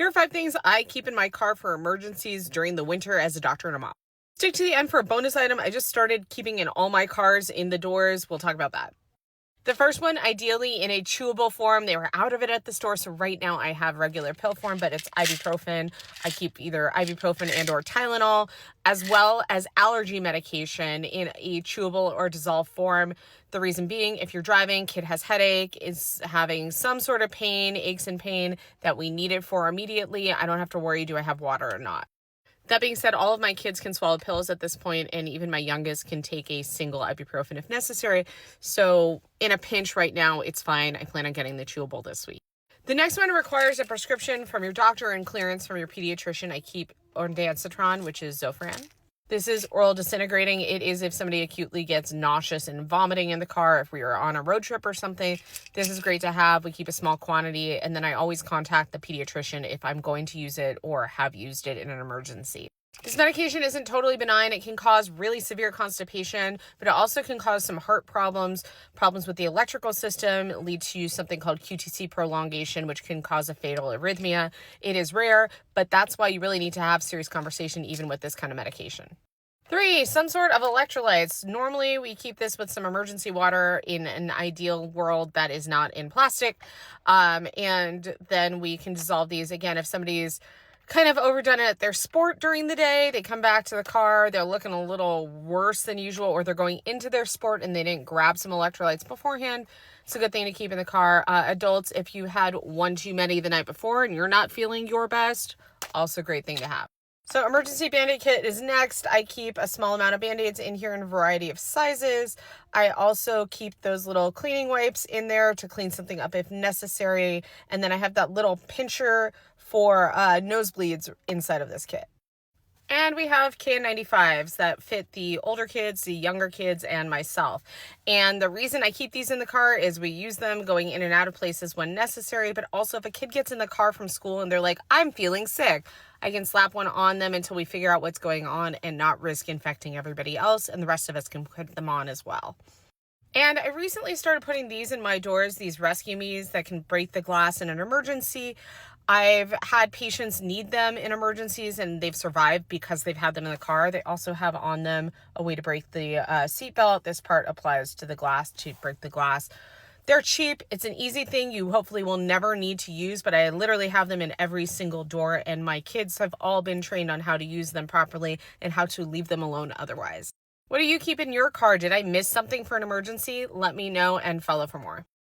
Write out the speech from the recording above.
Here are 5 things I keep in my car for emergencies during the winter as a doctor and a mom. Stick to the end for a bonus item. I just started keeping in all my cars in the doors. We'll talk about that. The first one, ideally in a chewable form. They were out of it at the store, so right now I have regular pill form, but it's ibuprofen. I keep either ibuprofen and or Tylenol, as well as allergy medication in a chewable or dissolved form. The reason being, if you're driving, kid has headache, is having some sort of pain, aches and pain that we need it for immediately, I don't have to worry, do I have water or not? That being said, all of my kids can swallow pills at this point, and even my youngest can take a single ibuprofen if necessary. So in a pinch right now, it's fine. I plan on getting the chewable this week. The next one requires a prescription from your doctor and clearance from your pediatrician. I keep ondansetron, which is Zofran. This is oral disintegrating. It is if somebody acutely gets nauseous and vomiting in the car, if we are on a road trip or something. This is great to have. We keep a small quantity, and then I always contact the pediatrician if I'm going to use it or have used it in an emergency. This medication isn't totally benign. It can cause really severe constipation, but it also can cause some heart problems, problems with the electrical system, lead to something called QTC prolongation, which can cause a fatal arrhythmia. It is rare, but that's why you really need to have serious conversation even with this kind of medication. 3, some sort of electrolytes. Normally, we keep this with some emergency water in an ideal world that is not in plastic. And then we can dissolve these. Again, if somebody's kind of overdone it at their sport during the day, they come back to the car, they're looking a little worse than usual, or they're going into their sport and they didn't grab some electrolytes beforehand. It's a good thing to keep in the car. Adults, if you had one too many the night before and you're not feeling your best, also a great thing to have. So emergency Band-Aid kit is next. I keep a small amount of Band-Aids in here in a variety of sizes. I also keep those little cleaning wipes in there to clean something up if necessary. And then I have that little pincher for nosebleeds inside of this kit. And we have KN95s that fit the older kids, the younger kids, and myself. And the reason I keep these in the car is we use them going in and out of places when necessary, but also if a kid gets in the car from school and they're like, I'm feeling sick, I can slap one on them until we figure out what's going on and not risk infecting everybody else, and the rest of us can put them on as well. And I recently started putting these in my doors, these Rescue Me's that can break the glass in an emergency. I've had patients need them in emergencies and they've survived because they've had them in the car. They also have on them a way to break the seatbelt. This part applies to the glass to break the glass. They're cheap. It's an easy thing you hopefully will never need to use, but I literally have them in every single door, and my kids have all been trained on how to use them properly and how to leave them alone otherwise. What do you keep in your car? Did I miss something for an emergency? Let me know and follow for more.